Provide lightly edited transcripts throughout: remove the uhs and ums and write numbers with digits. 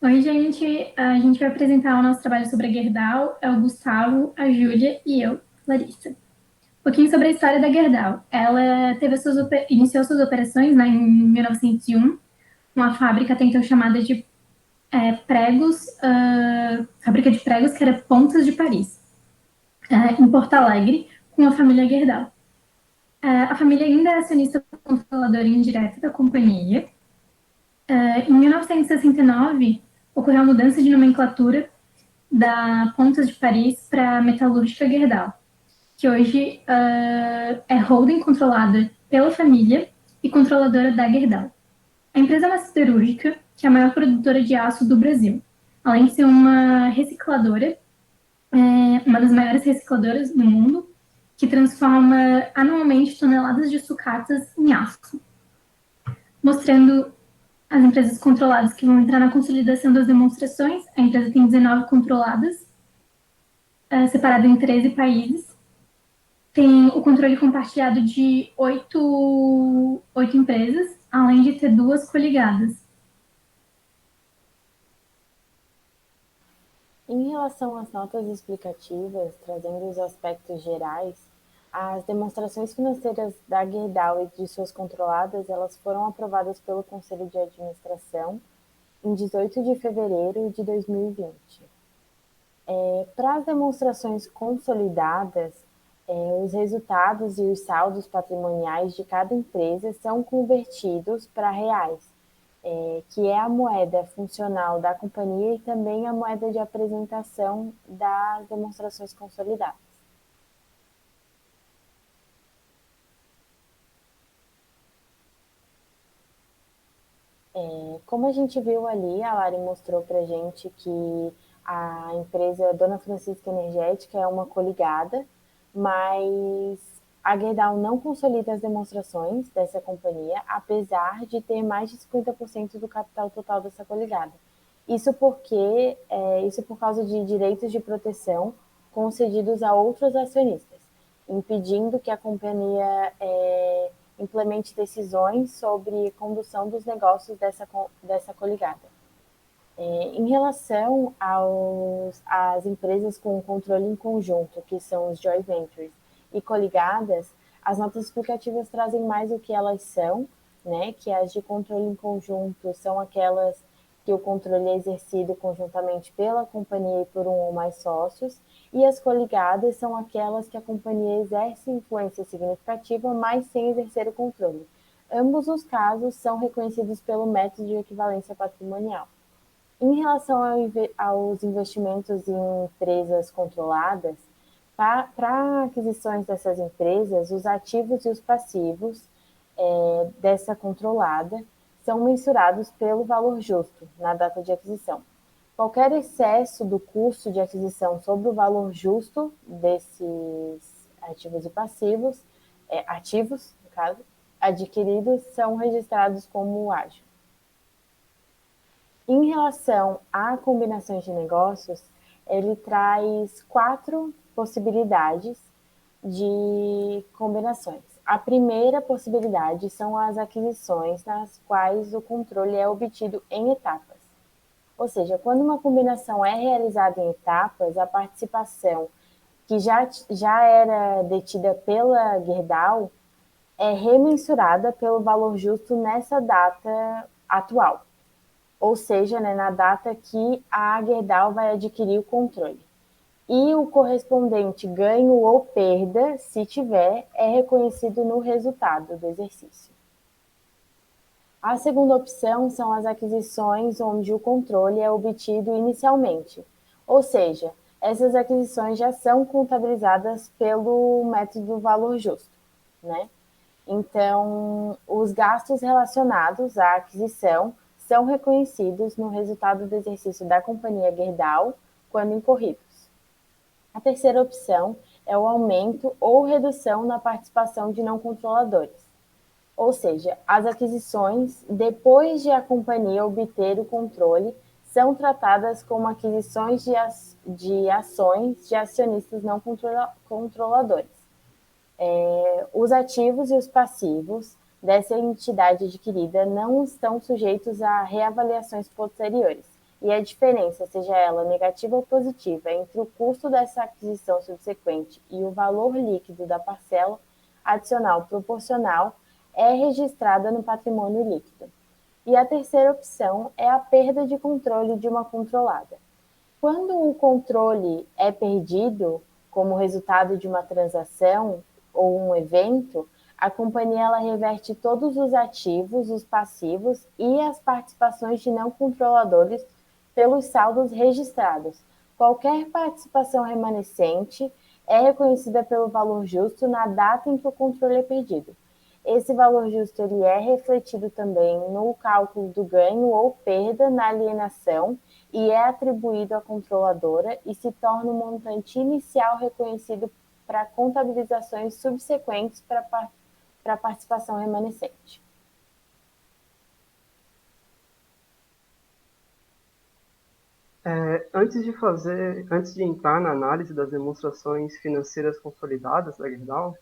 Oi, gente. A gente vai apresentar o nosso trabalho sobre a Gerdau. É o Gustavo, a Júlia e eu, Larissa. Um pouquinho sobre a história da Gerdau. Ela iniciou suas operações, né, em 1901, uma fábrica até então chamada de Pregos, fábrica de pregos que era Pontas de Paris, em Porto Alegre, com a família Gerdau. A família ainda é acionista controladora indireta da companhia. Em 1969, ocorreu a mudança de nomenclatura da Pontas de Paris para a Metalúrgica Gerdau, que hoje é holding controlada pela família e controladora da Gerdau. A empresa é uma siderúrgica, que é a maior produtora de aço do Brasil, além de ser uma recicladora, uma das maiores recicladoras no mundo, que transforma anualmente toneladas de sucatas em aço, mostrando as empresas controladas que vão entrar na consolidação das demonstrações. A empresa tem 19 controladas, separada em 13 países. Tem o controle compartilhado de oito empresas, além de ter duas coligadas. Em relação às notas explicativas, trazendo os aspectos gerais, as demonstrações financeiras da Gerdau e de suas controladas, elas foram aprovadas pelo Conselho de Administração em 18 de fevereiro de 2020. Para as demonstrações consolidadas, os resultados e os saldos patrimoniais de cada empresa são convertidos para reais, que é a moeda funcional da companhia e também a moeda de apresentação das demonstrações consolidadas. Como a gente viu ali, a Lari mostrou para a gente que a empresa Dona Francisca Energética é uma coligada, mas a Gerdau não consolida as demonstrações dessa companhia, apesar de ter mais de 50% do capital total dessa coligada. Isso por causa de direitos de proteção concedidos a outros acionistas, impedindo que a companhia implemente decisões sobre condução dos negócios dessa coligada. Em relação às empresas com controle em conjunto, que são os joint ventures, e coligadas, as notas explicativas trazem mais o que elas são, né? Que as de controle em conjunto são aquelas que o controle é exercido conjuntamente pela companhia e por um ou mais sócios, e as coligadas são aquelas que a companhia exerce influência significativa, mas sem exercer o controle. Ambos os casos são reconhecidos pelo método de equivalência patrimonial. Em relação aos investimentos em empresas controladas, para aquisições dessas empresas, os ativos e os passivos dessa controlada são mensurados pelo valor justo na data de aquisição. Qualquer excesso do custo de aquisição sobre o valor justo desses ativos e passivos, ativos, no caso, adquiridos, são registrados como ágio. Em relação a combinações de negócios, ele traz 4 possibilidades de combinações. A primeira possibilidade são as aquisições nas quais o controle é obtido em etapas. Ou seja, quando uma combinação é realizada em etapas, a participação que já era detida pela Gerdau é remensurada pelo valor justo nessa data atual, ou seja, né, na data que a Gerdau vai adquirir o controle. E o correspondente ganho ou perda, se tiver, é reconhecido no resultado do exercício. A segunda opção são as aquisições onde o controle é obtido inicialmente, ou seja, essas aquisições já são contabilizadas pelo método do valor justo, né? Então, os gastos relacionados à aquisição são reconhecidos no resultado do exercício da companhia Gerdau quando incorridos. A terceira opção é o aumento ou redução na participação de não controladores, ou seja, as aquisições, depois de a companhia obter o controle, são tratadas como aquisições de ações de acionistas não controladores. Os ativos e os passivos dessa entidade adquirida não estão sujeitos a reavaliações posteriores, e a diferença, seja ela negativa ou positiva, entre o custo dessa aquisição subsequente e o valor líquido da parcela adicional proporcional, é registrada no patrimônio líquido. E a terceira opção é a perda de controle de uma controlada. Quando o controle é perdido como resultado de uma transação ou um evento, a companhia ela reverte todos os ativos, os passivos e as participações de não controladores pelos saldos registrados. Qualquer participação remanescente é reconhecida pelo valor justo na data em que o controle é perdido. Esse valor justo ele é refletido também no cálculo do ganho ou perda na alienação e é atribuído à controladora e se torna o montante inicial reconhecido para contabilizações subsequentes para a participação remanescente. Antes de entrar na análise das demonstrações financeiras consolidadas da Gerdau,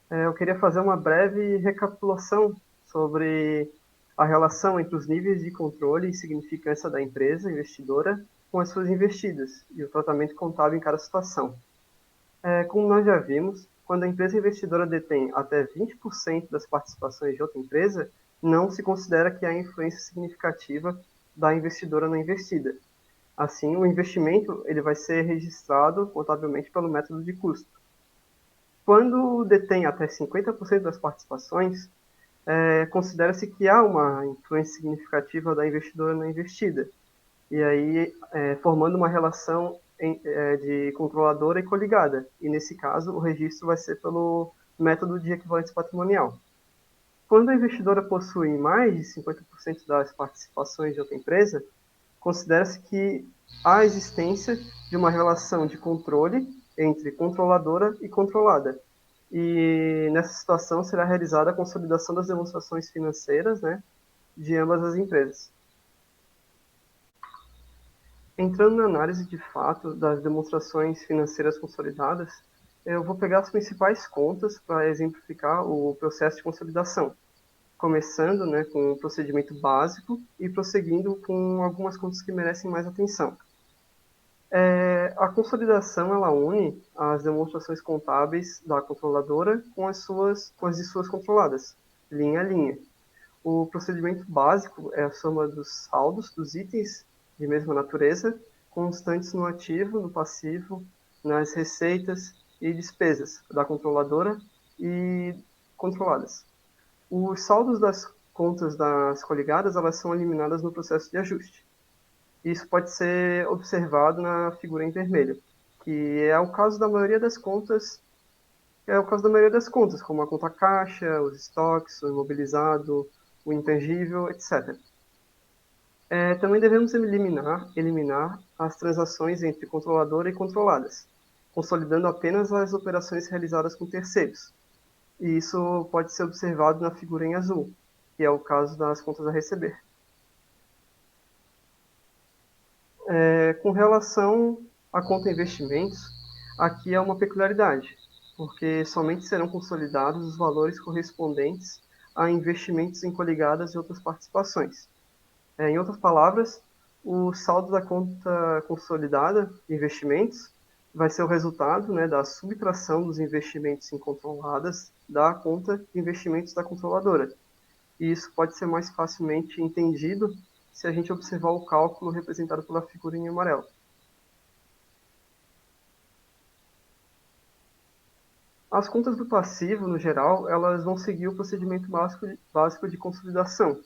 eu queria fazer uma breve recapitulação sobre a relação entre os níveis de controle e significância da empresa investidora com as suas investidas e o tratamento contábil em cada situação. Como nós já vimos, quando a empresa investidora detém até 20% das participações de outra empresa, não se considera que há influência significativa da investidora na investida. Assim, o investimento ele vai ser registrado contabilmente pelo método de custo. Quando detém até 50% das participações, considera-se que há uma influência significativa da investidora na investida, e aí formando uma relação de controladora e coligada, e nesse caso o registro vai ser pelo método de equivalência patrimonial. Quando a investidora possui mais de 50% das participações de outra empresa, considera-se que há a existência de uma relação de controle entre controladora e controlada. E nessa situação será realizada a consolidação das demonstrações financeiras, né, de ambas as empresas. Entrando na análise de fato das demonstrações financeiras consolidadas, eu vou pegar as principais contas para exemplificar o processo de consolidação, começando, né, com o procedimento básico e prosseguindo com algumas contas que merecem mais atenção. A consolidação ela une as demonstrações contábeis da controladora com as de suas controladas, linha a linha. O procedimento básico é a soma dos saldos dos itens de mesma natureza, constantes no ativo, no passivo, nas receitas e despesas da controladora e controladas. Os saldos das contas das coligadas elas são eliminadas no processo de ajuste. Isso pode ser observado na figura em vermelho, que é o caso da maioria das contas, como a conta caixa, os estoques, o imobilizado, o intangível, etc. Também devemos eliminar as transações entre controladora e controladas, consolidando apenas as operações realizadas com terceiros. E isso pode ser observado na figura em azul, que é o caso das contas a receber. Com relação à conta investimentos, aqui é uma peculiaridade, porque somente serão consolidados os valores correspondentes a investimentos em coligadas e outras participações. Em outras palavras, o saldo da conta consolidada de investimentos vai ser o resultado, né, da subtração dos investimentos em controladas da conta de investimentos da controladora. E isso pode ser mais facilmente entendido se a gente observar o cálculo representado pela figura em amarelo. As contas do passivo, no geral, elas vão seguir o procedimento básico de consolidação,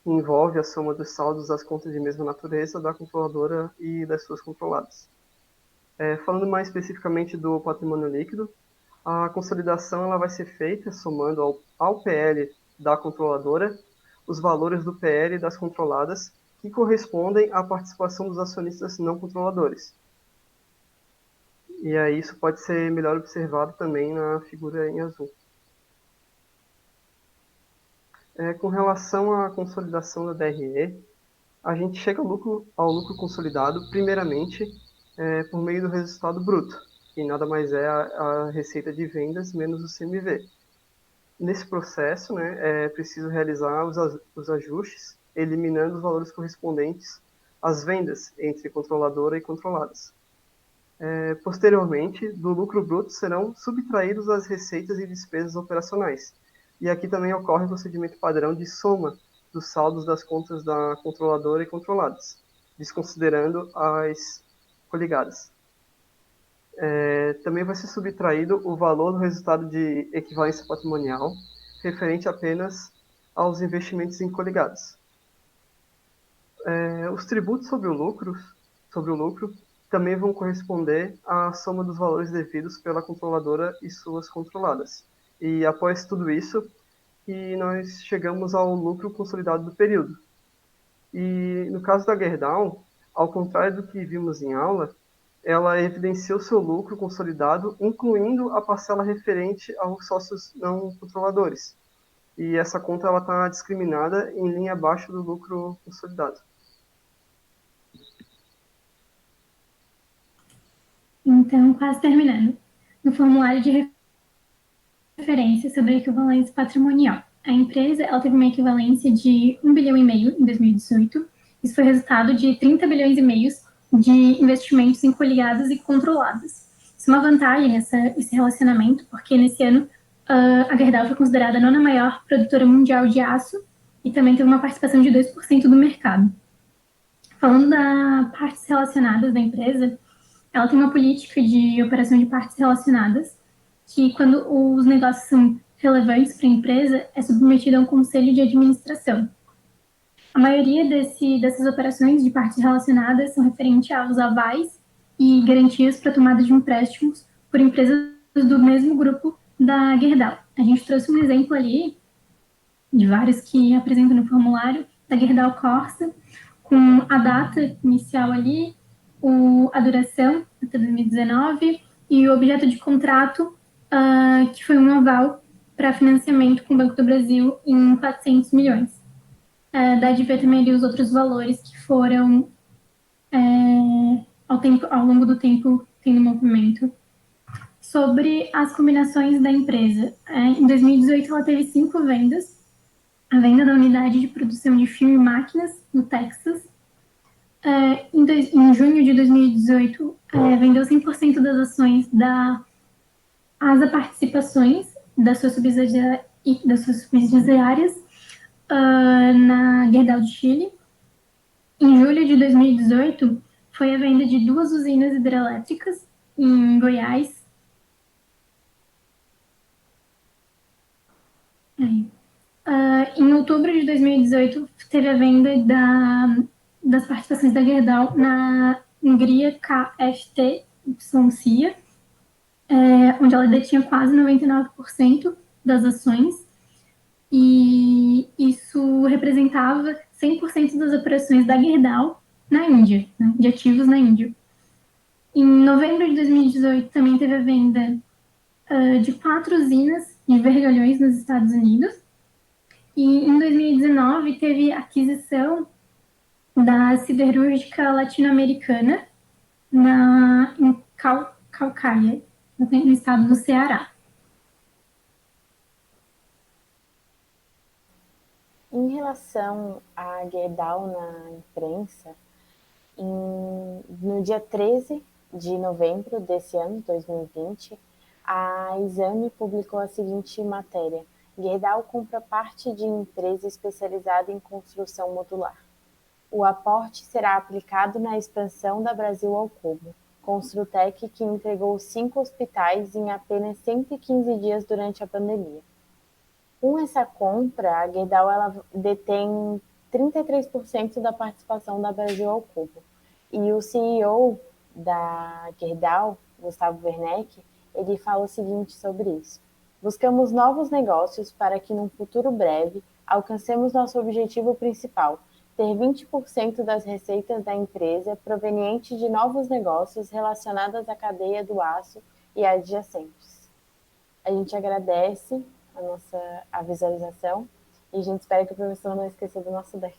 que envolve a soma dos saldos das contas de mesma natureza da controladora e das suas controladas. Falando mais especificamente do patrimônio líquido, a consolidação ela vai ser feita somando ao PL da controladora os valores do PL das controladas que correspondem à participação dos acionistas não controladores. E aí isso pode ser melhor observado também na figura em azul. Com relação à consolidação da DRE, a gente chega ao lucro consolidado, primeiramente, por meio do resultado bruto, que nada mais é a receita de vendas menos o CMV. Nesse processo, né, é preciso realizar os ajustes, eliminando os valores correspondentes as vendas entre controladora e controladas. Posteriormente, do lucro bruto serão subtraídos as receitas e despesas operacionais. E aqui também ocorre o procedimento padrão de soma dos saldos das contas da controladora e controladas, desconsiderando as coligadas. Também vai ser subtraído o valor do resultado de equivalência patrimonial, referente apenas aos investimentos em coligadas. Os tributos sobre o lucro também vão corresponder à soma dos valores devidos pela controladora e suas controladas. E após tudo isso, que nós chegamos ao lucro consolidado do período. E no caso da Gerdau, ao contrário do que vimos em aula, ela evidenciou seu lucro consolidado, incluindo a parcela referente aos sócios não controladores. E essa conta está discriminada em linha abaixo do lucro consolidado. Então, quase terminando. No formulário de referência sobre a equivalência patrimonial, a empresa ela teve uma equivalência de 1,5 bilhão em 2018. Isso foi resultado de 30,5 bilhões de investimentos em coligadas e controladas. Isso é uma vantagem, esse relacionamento, porque nesse ano a Gerdau foi considerada a nona maior produtora mundial de aço e também teve uma participação de 2% do mercado. Falando das partes relacionadas da empresa, ela tem uma política de operação de partes relacionadas, que quando os negócios são relevantes para a empresa, é submetida a um conselho de administração. A maioria dessas operações de partes relacionadas são referentes aos avais e garantias para tomada de empréstimos por empresas do mesmo grupo da Gerdau. A gente trouxe um exemplo ali, de vários que apresentam no formulário, da Gerdau Corsa, com a data inicial ali, a duração, até 2019, e o objeto de contrato, que foi um aval para financiamento com o Banco do Brasil em 400 milhões. Dá de ver também ali os outros valores que foram, ao longo do tempo, tendo movimento. Sobre as combinações da empresa. Em 2018, ela teve 5 vendas. A venda da unidade de produção de filme e máquinas, no Texas. Em junho de 2018, vendeu 100% das ações da Asa Participações, das suas subsidiárias, na Gerdau de Chile. Em julho de 2018, foi a venda de 2 usinas hidrelétricas em Goiás. Em outubro de 2018, teve a venda das participações da Gerdau na Hungria Kft-CIA, onde ela detinha quase 99% das ações, e isso representava 100% das operações da Gerdau na Índia, né, de ativos na Índia. Em novembro de 2018, também teve a venda de 4 usinas de vergalhões nos Estados Unidos. E em 2019, teve a aquisição da siderúrgica latino-americana em Calcaia, no estado do Ceará. Em relação à Gerdau na imprensa, no dia 13 de novembro desse ano, 2020, a Exame publicou a seguinte matéria: Gerdau compra parte de empresa especializada em construção modular. O aporte será aplicado na expansão da Brasil ao Cubo. Construtec, que entregou 5 hospitais em apenas 115 dias durante a pandemia. Com essa compra, a Gerdau ela detém 33% da participação da Brasil ao Cubo. E o CEO da Gerdau, Gustavo Werneck, ele fala o seguinte sobre isso: buscamos novos negócios para que, num futuro breve, alcancemos nosso objetivo principal, ter 20% das receitas da empresa provenientes de novos negócios relacionados à cadeia do aço e adjacentes. A gente agradece a visualização e a gente espera que o professor não esqueça do nosso 10.